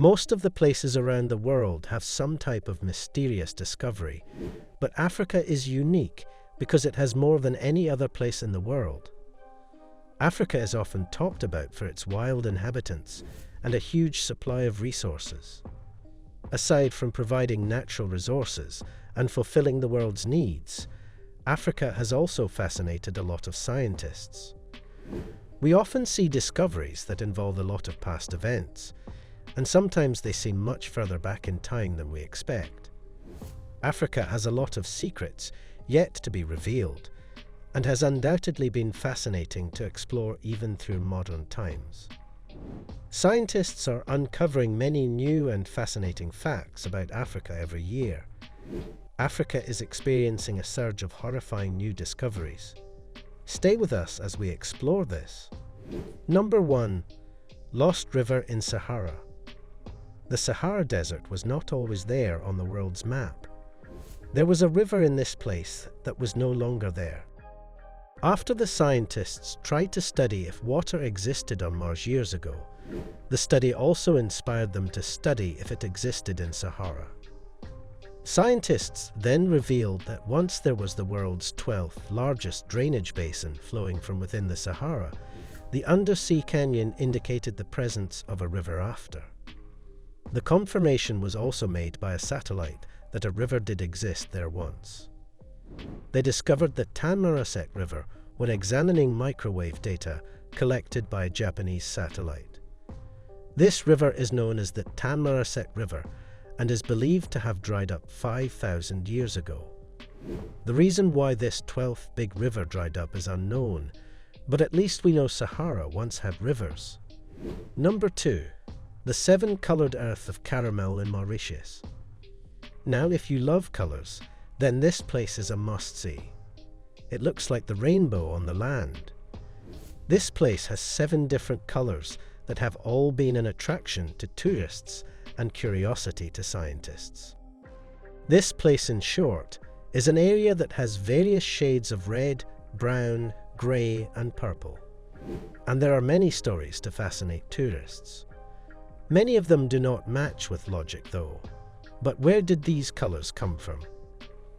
Most of the places around the world have some type of mysterious discovery, but Africa is unique because it has more than any other place in the world. Africa is often talked about for its wild inhabitants and a huge supply of resources. Aside from providing natural resources and fulfilling the world's needs, Africa has also fascinated a lot of scientists. We often see discoveries that involve a lot of past events, and sometimes they seem much further back in time than we expect. Africa has a lot of secrets yet to be revealed, and has undoubtedly been fascinating to explore even through modern times. Scientists are uncovering many new and fascinating facts about Africa every year. Africa is experiencing a surge of horrifying new discoveries. Stay with us as we explore this. Number 1. Lost River in Sahara. The Sahara Desert was not always there on the world's map. There was a river in this place that was no longer there. After the scientists tried to study if water existed on Mars years ago, the study also inspired them to study if it existed in Sahara. Scientists then revealed that once there was the world's 12th largest drainage basin flowing from within the Sahara, the undersea canyon indicated the presence of a river after. The confirmation was also made by a satellite that a river did exist there once. They discovered the Thanmarasset River when examining microwave data collected by a Japanese satellite. This river is known as the Thanmarasset River and is believed to have dried up 5,000 years ago. The reason why this 12th big river dried up is unknown, but at least we know Sahara once had rivers. Number 2. The 7-Coloured Earth of Caramel in Mauritius. Now, if you love colours, then this place is a must-see. It looks like the rainbow on the land. This place has 7 different colours that have all been an attraction to tourists and curiosity to scientists. This place, in short, is an area that has various shades of red, brown, grey and purple. And there are many stories to fascinate tourists. Many of them do not match with logic though. But where did these colours come from?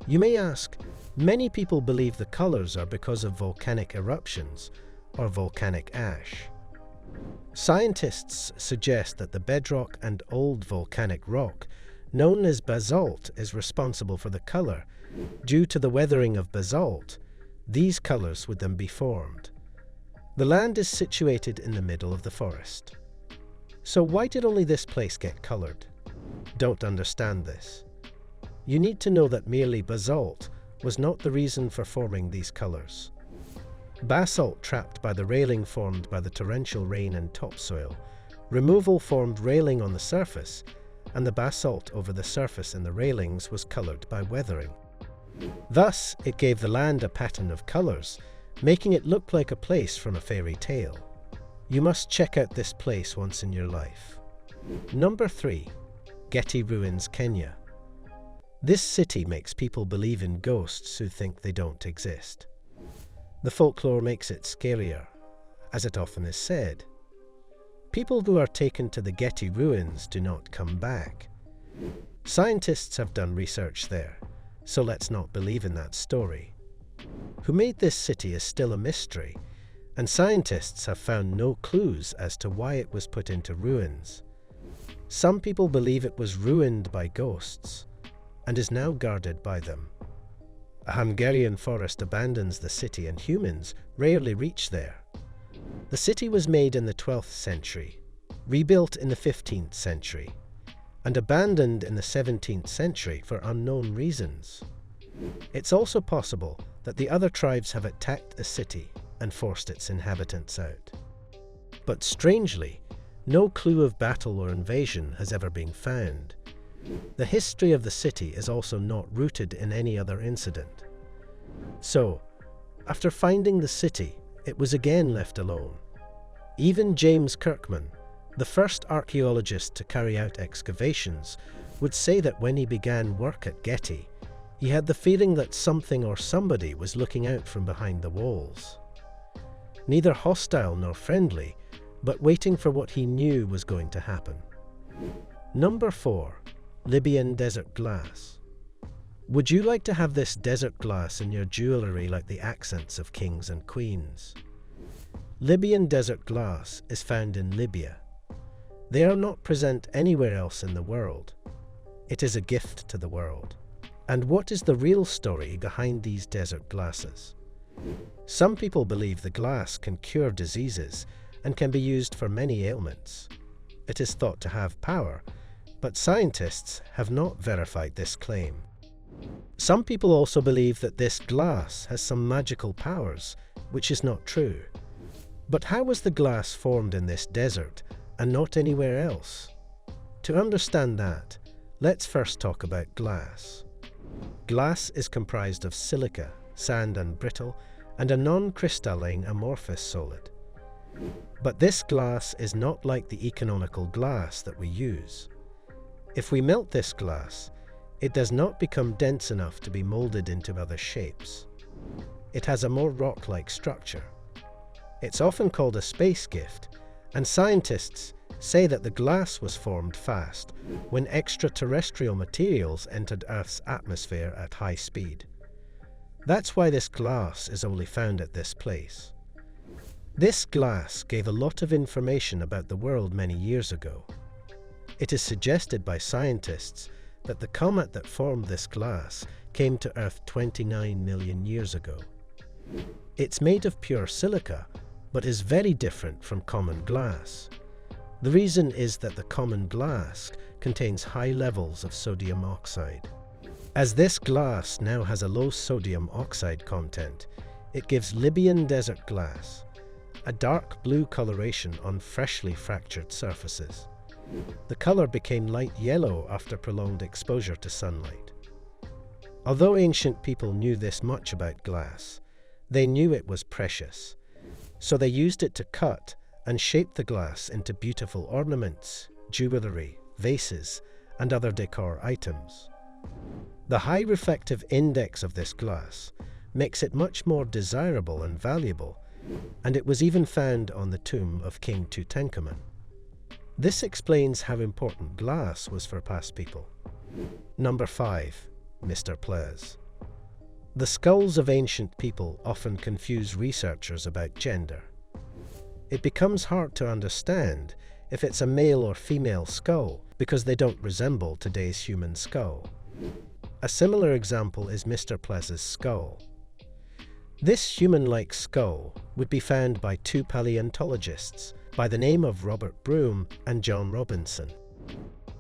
You may ask, many people believe the colours are because of volcanic eruptions or volcanic ash. Scientists suggest that the bedrock and old volcanic rock, known as basalt, is responsible for the colour. Due to the weathering of basalt, these colours would then be formed. The land is situated in the middle of the forest. So why did only this place get coloured? Don't understand this. You need to know that merely basalt was not the reason for forming these colours. Basalt trapped by the railing formed by the torrential rain and topsoil. Removal formed railing on the surface, and the basalt over the surface and the railings was coloured by weathering. Thus, it gave the land a pattern of colours, making it look like a place from a fairy tale. You must check out this place once in your life. Number 3. Getty Ruins, Kenya. This city makes people believe in ghosts who think they don't exist. The folklore makes it scarier, as it often is said. People who are taken to the Getty ruins do not come back. Scientists have done research there, so let's not believe in that story. Who made this city is still a mystery, and scientists have found no clues as to why it was put into ruins. Some people believe it was ruined by ghosts, and is now guarded by them. A Hungarian forest abandons the city and humans rarely reach there. The city was made in the 12th century, rebuilt in the 15th century, and abandoned in the 17th century for unknown reasons. It's also possible that the other tribes have attacked the city and forced its inhabitants out. But strangely, no clue of battle or invasion has ever been found. The history of the city is also not rooted in any other incident. So, after finding the city, it was again left alone. Even James Kirkman, the first archaeologist to carry out excavations, would say that when he began work at Getty, he had the feeling that something or somebody was looking out from behind the walls. Neither hostile nor friendly, but waiting for what he knew was going to happen. Number 4. Libyan desert glass. Would you like to have this desert glass in your jewelry like the accents of kings and queens? Libyan desert glass is found in Libya. They are not present anywhere else in the world. It is a gift to the world. And what is the real story behind these desert glasses? Some people believe the glass can cure diseases and can be used for many ailments. It is thought to have power, but scientists have not verified this claim. Some people also believe that this glass has some magical powers, which is not true. But how was the glass formed in this desert and not anywhere else? To understand that, let's first talk about glass. Glass is comprised of silica, sand and brittle, and a non-crystalline amorphous solid. But this glass is not like the economical glass that we use. If we melt this glass, it does not become dense enough to be molded into other shapes. It has a more rock-like structure. It's often called a space gift, and scientists say that the glass was formed fast when extraterrestrial materials entered Earth's atmosphere at high speed. That's why this glass is only found at this place. This glass gave a lot of information about the world many years ago. It is suggested by scientists that the comet that formed this glass came to Earth 29 million years ago. It's made of pure silica, but is very different from common glass. The reason is that the common glass contains high levels of sodium oxide. As this glass now has a low sodium oxide content, it gives Libyan desert glass a dark blue coloration on freshly fractured surfaces. The color became light yellow after prolonged exposure to sunlight. Although ancient people knew this much about glass, they knew it was precious, so they used it to cut and shape the glass into beautiful ornaments, jewelry, vases, and other decor items. The high reflective index of this glass makes it much more desirable and valuable, and it was even found on the tomb of King Tutankhamun. This explains how important glass was for past people. Number 5. Mr. Plez. The skulls of ancient people often confuse researchers about gender. It becomes hard to understand if it's a male or female skull because they don't resemble today's human skull. A similar example is Mr. Plez's skull. This human-like skull would be found by two paleontologists by the name of Robert Broom and John Robinson.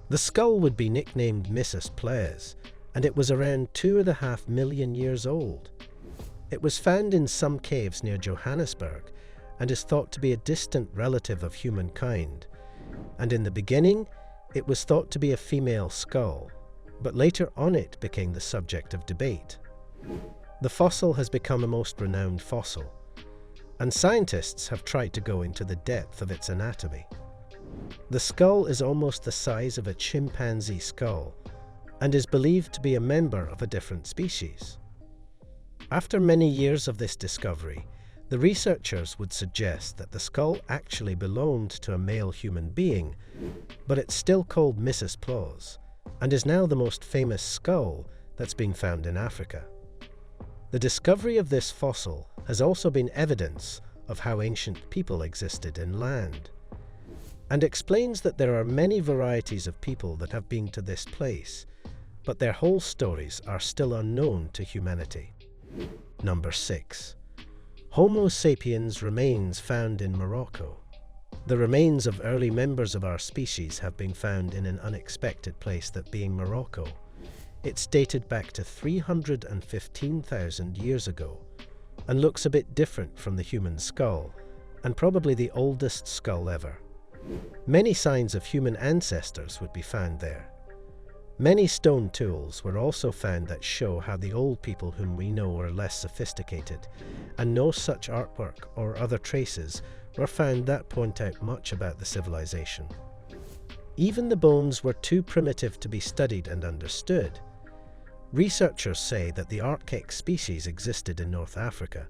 The skull would be nicknamed Mrs. Plez, and it was around 2.5 million years old. It was found in some caves near Johannesburg and is thought to be a distant relative of humankind. And in the beginning, it was thought to be a female skull, but later on it became the subject of debate. The fossil has become a most renowned fossil, and scientists have tried to go into the depth of its anatomy. The skull is almost the size of a chimpanzee skull and is believed to be a member of a different species. After many years of this discovery, the researchers would suggest that the skull actually belonged to a male human being, but it's still called Mrs. Plez and is now the most famous skull that's been found in Africa. The discovery of this fossil has also been evidence of how ancient people existed in land, and explains that there are many varieties of people that have been to this place, but their whole stories are still unknown to humanity. Number 6. Homo sapiens remains found in Morocco. The remains of early members of our species have been found in an unexpected place, that being Morocco. It's dated back to 315,000 years ago and looks a bit different from the human skull, and probably the oldest skull ever. Many signs of human ancestors would be found there. Many stone tools were also found that show how the old people whom we know were less sophisticated, and no such artwork or other traces were found that point out much about the civilization. Even the bones were too primitive to be studied and understood. Researchers say that the archaic species existed in North Africa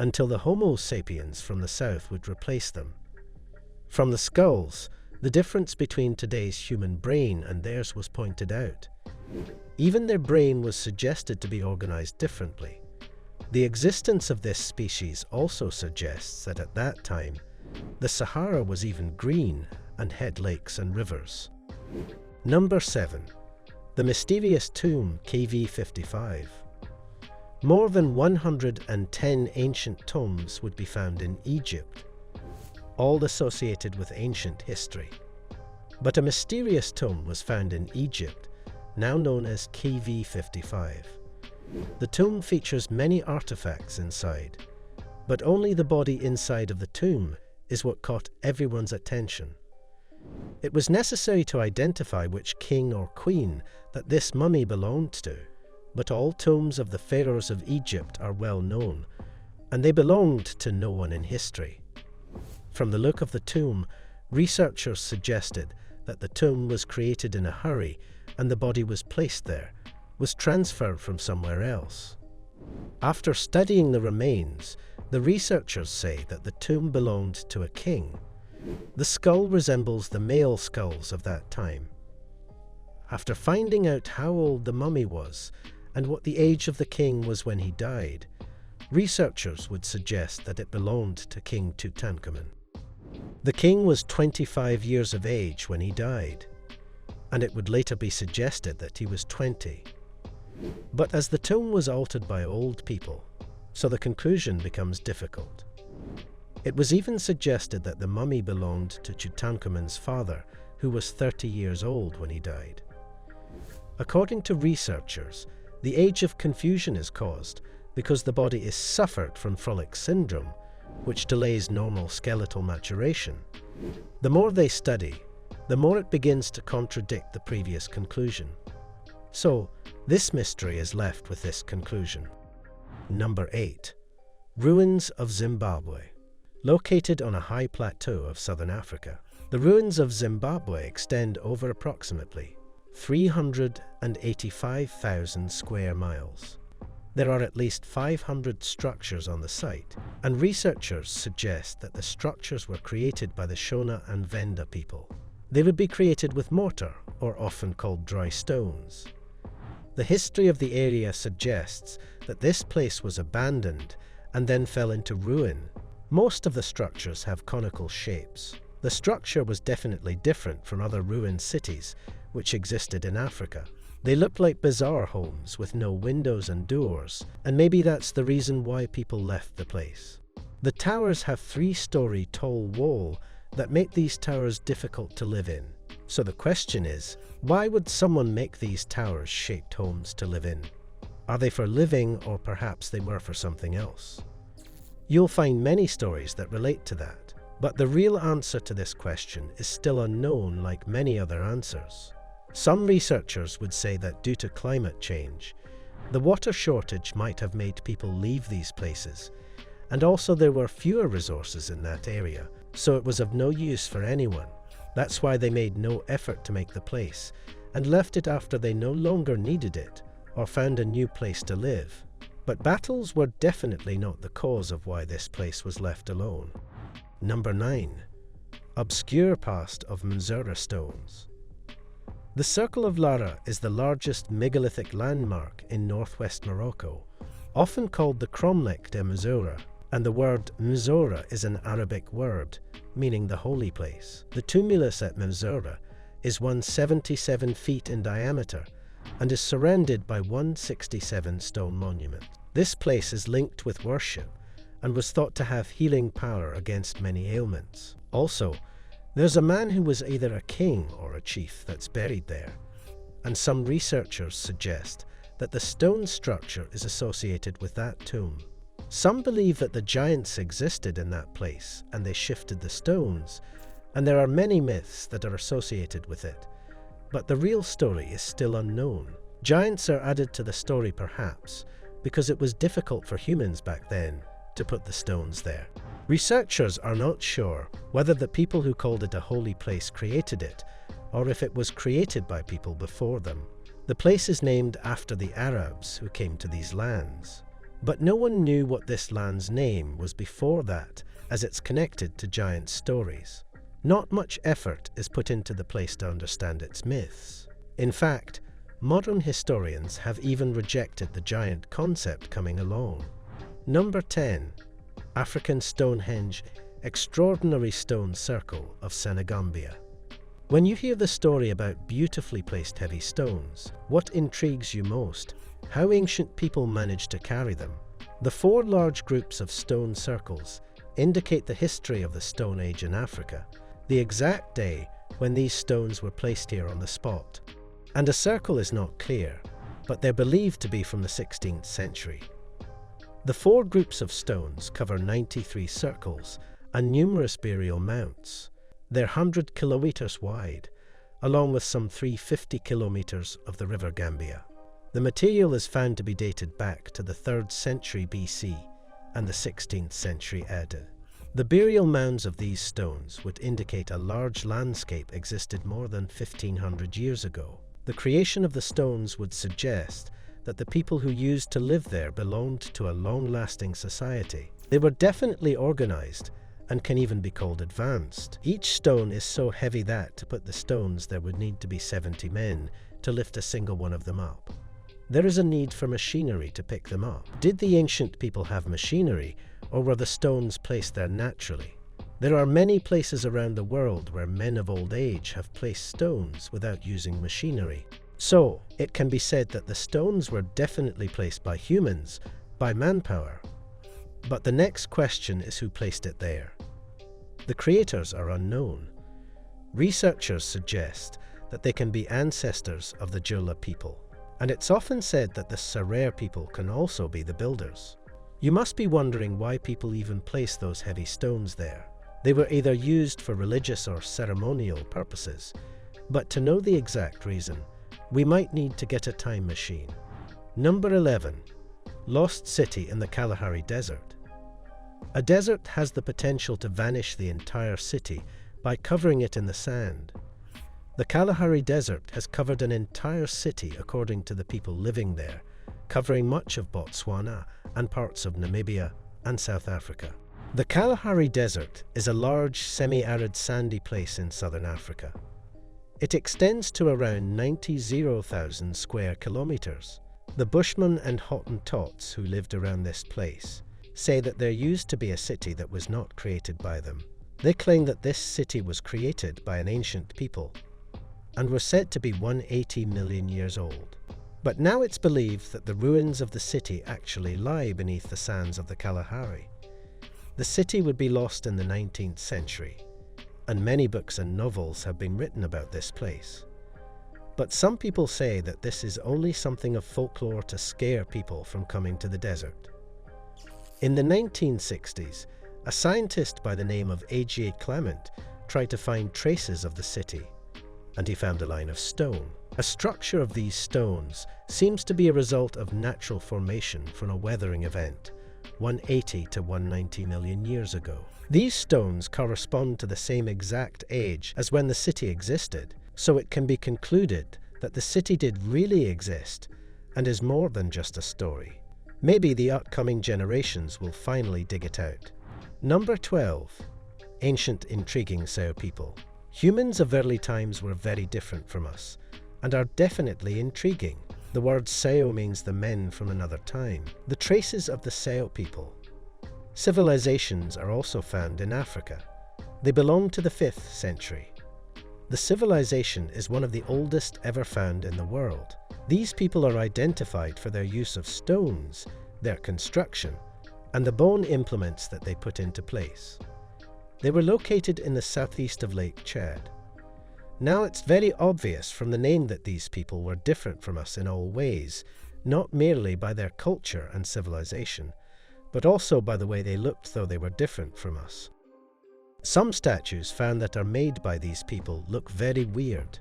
until the Homo sapiens from the south would replace them. From the skulls, The difference between today's human brain and theirs was pointed out. Even their brain was suggested to be organized differently. The existence of this species also suggests that at that time, the Sahara was even green and had lakes and rivers. Number 7. The mysterious tomb KV55. More than 110 ancient tombs would be found in Egypt, all associated with ancient history. But a mysterious tomb was found in Egypt, now known as KV55. The tomb features many artifacts inside, but only the body inside of the tomb is what caught everyone's attention. It was necessary to identify which king or queen that this mummy belonged to, but all tombs of the pharaohs of Egypt are well known, and they belonged to no one in history. From the look of the tomb, researchers suggested that the tomb was created in a hurry and the body was placed there, was transferred from somewhere else. After studying the remains, the researchers say that the tomb belonged to a king. The skull resembles the male skulls of that time. After finding out how old the mummy was and what the age of the king was when he died, researchers would suggest that it belonged to King Tutankhamun. The king was 25 years of age when he died, and it would later be suggested that he was 20. But as the tomb was altered by old people, so the conclusion becomes difficult. It was even suggested that the mummy belonged to Tutankhamun's father, who was 30 years old when he died. According to researchers, the age of confusion is caused because the body is suffered from Froelich syndrome, which delays normal skeletal maturation. The more they study, the more it begins to contradict the previous conclusion. So, this mystery is left with this conclusion. Number 8. Ruins of Zimbabwe. Located on a high plateau of southern Africa, the ruins of Zimbabwe extend over approximately 385,000 square miles. There are at least 500 structures on the site, and researchers suggest that the structures were created by the Shona and Venda people. They would be created with mortar, or often called dry stones. The history of the area suggests that this place was abandoned and then fell into ruin. Most of the structures have conical shapes. The structure was definitely different from other ruined cities which existed in Africa. They look like bizarre homes with no windows and doors, and maybe that's the reason why people left the place. The towers have 3-story tall wall that make these towers difficult to live in. So the question is, why would someone make these towers-shaped homes to live in? Are they for living, or perhaps they were for something else? You'll find many stories that relate to that, but the real answer to this question is still unknown, like many other answers. Some researchers would say that due to climate change, the water shortage might have made people leave these places, and also there were fewer resources in that area, so it was of no use for anyone. That's why they made no effort to make the place, and left it after they no longer needed it, or found a new place to live. But battles were definitely not the cause of why this place was left alone. Number 9. Obscure past of Mansoura stones. The Circle of Lara is the largest megalithic landmark in northwest Morocco, often called the Cromlech de Mansoura, and the word Mansoura is an Arabic word, meaning the holy place. The tumulus at Mansoura is 177 feet in diameter and is surrounded by 167 stone monument. This place is linked with worship and was thought to have healing power against many ailments. Also, there's a man who was either a king or a chief that's buried there, and some researchers suggest that the stone structure is associated with that tomb. Some believe that the giants existed in that place and they shifted the stones, and there are many myths that are associated with it, but the real story is still unknown. Giants are added to the story perhaps because it was difficult for humans back then to put the stones there. Researchers are not sure whether the people who called it a holy place created it, or if it was created by people before them. The place is named after the Arabs who came to these lands. But no one knew what this land's name was before that, as it's connected to giant stories. Not much effort is put into the place to understand its myths. In fact, modern historians have even rejected the giant concept coming along. Number 10. African Stonehenge, Extraordinary Stone Circle of Senegambia. When you hear the story about beautifully placed heavy stones, what intrigues you most? How ancient people managed to carry them? The 4 large groups of stone circles indicate the history of the Stone Age in Africa, the exact day when these stones were placed here on the spot. And a circle is not clear, but they're believed to be from the 16th century. The 4 groups of stones cover 93 circles and numerous burial mounts. They're 100 kilometers wide, along with some 350 kilometers of the River Gambia. The material is found to be dated back to the 3rd century BC and the 16th century AD. The burial mounds of these stones would indicate a large landscape existed more than 1500 years ago. The creation of the stones would suggest that the people who used to live there belonged to a long-lasting society. They were definitely organized and can even be called advanced. Each stone is so heavy that, to put the stones, there would need to be 70 men to lift a single one of them up. There is a need for machinery to pick them up. Did the ancient people have machinery, or were the stones placed there naturally? There are many places around the world where men of old age have placed stones without using machinery. So, it can be said that the stones were definitely placed by humans, by manpower. But the next question is who placed it there. The creators are unknown. Researchers suggest that they can be ancestors of the Jola people, and it's often said that the Serer people can also be the builders. You must be wondering why people even place those heavy stones there. They were either used for religious or ceremonial purposes, but to know the exact reason, we might need to get a time machine. Number 11. Lost City in the Kalahari Desert. A desert has the potential to vanish the entire city by covering it in the sand. The Kalahari Desert has covered an entire city according to the people living there, covering much of Botswana and parts of Namibia and South Africa. The Kalahari Desert is a large, semi-arid sandy place in southern Africa. It extends to around 90,000 square kilometers. The Bushmen and Hottentots who lived around this place say that there used to be a city that was not created by them. They claim that this city was created by an ancient people and were said to be 180 million years old. But now it's believed that the ruins of the city actually lie beneath the sands of the Kalahari. The city would be lost in the 19th century, and many books and novels have been written about this place. But some people say that this is only something of folklore to scare people from coming to the desert. In the 1960s, a scientist by the name of A.J. Clement tried to find traces of the city, and he found a line of stone. A structure of these stones seems to be a result of natural formation from a weathering event 180 to 190 million years ago. These stones correspond to the same exact age as when the city existed, so it can be concluded that the city did really exist and is more than just a story. Maybe the upcoming generations will finally dig it out. Number 12. Ancient intriguing Sao people. Humans of early times were very different from us, and are definitely intriguing. The word Sao means the men from another time. The traces of the Sao people. Civilizations are also found in Africa. They belong to the 5th century. The civilization is one of the oldest ever found in the world. These people are identified for their use of stones, their construction, and the bone implements that they put into place. They were located in the southeast of Lake Chad. Now it's very obvious from the name that these people were different from us in all ways, not merely by their culture and civilization, but also by the way they looked, though they were different from us. Some statues found that are made by these people look very weird,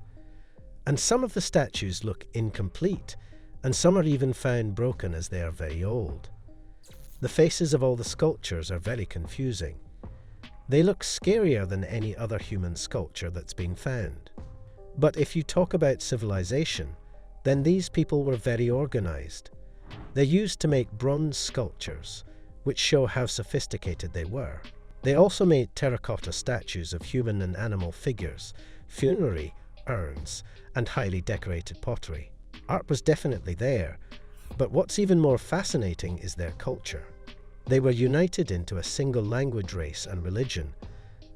and some of the statues look incomplete, and some are even found broken as they are very old. The faces of all the sculptures are very confusing. They look scarier than any other human sculpture that's been found. But if you talk about civilization, then these people were very organized. They used to make bronze sculptures, which show how sophisticated they were. They also made terracotta statues of human and animal figures, funerary urns, and highly decorated pottery. Art was definitely there, but what's even more fascinating is their culture. They were united into a single language, race, and religion,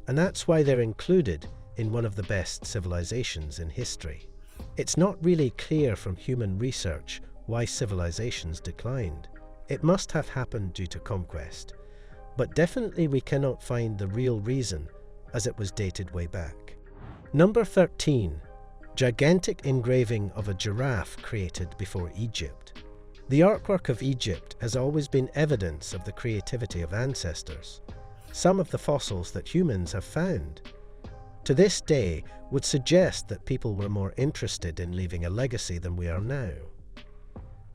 and that's why they're included in one of the best civilizations in history. It's not really clear from human research why civilizations declined. It must have happened due to conquest, but definitely we cannot find the real reason, as it was dated way back. Number 13. Gigantic engraving of a giraffe created before Egypt. The artwork of Egypt has always been evidence of the creativity of ancestors. Some of the fossils that humans have found to this day would suggest that people were more interested in leaving a legacy than we are now.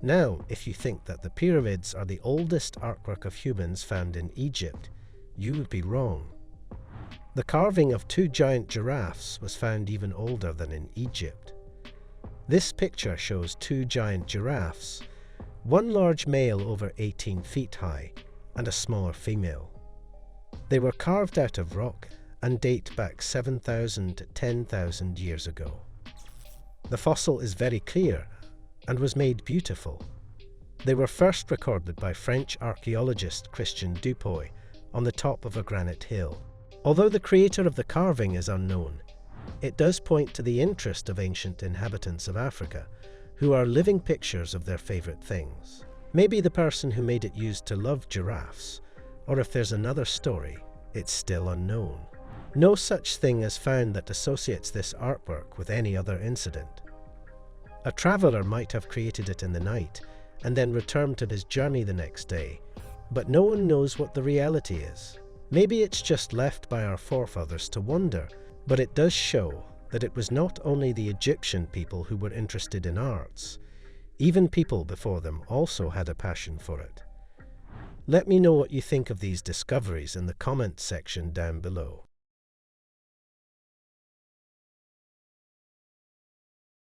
Now, if you think that the pyramids are the oldest artwork of humans found in Egypt, you would be wrong. The carving of 2 giant giraffes was found even older than in Egypt. This picture shows 2 giant giraffes, one large male over 18 feet high and a smaller female. They were carved out of rock and date back 7,000 to 10,000 years ago. The fossil is very clear and was made beautiful. They were first recorded by French archaeologist Christian Dupuy on the top of a granite hill. Although the creator of the carving is unknown, it does point to the interest of ancient inhabitants of Africa, who are living pictures of their favorite things. Maybe the person who made it used to love giraffes, or if there's another story, it's still unknown. No such thing is found that associates this artwork with any other incident. A traveller might have created it in the night and then returned to his journey the next day, but no one knows what the reality is. Maybe it's just left by our forefathers to wonder, but it does show that it was not only the Egyptian people who were interested in arts. Even people before them also had a passion for it. Let me know what you think of these discoveries in the comments section down below.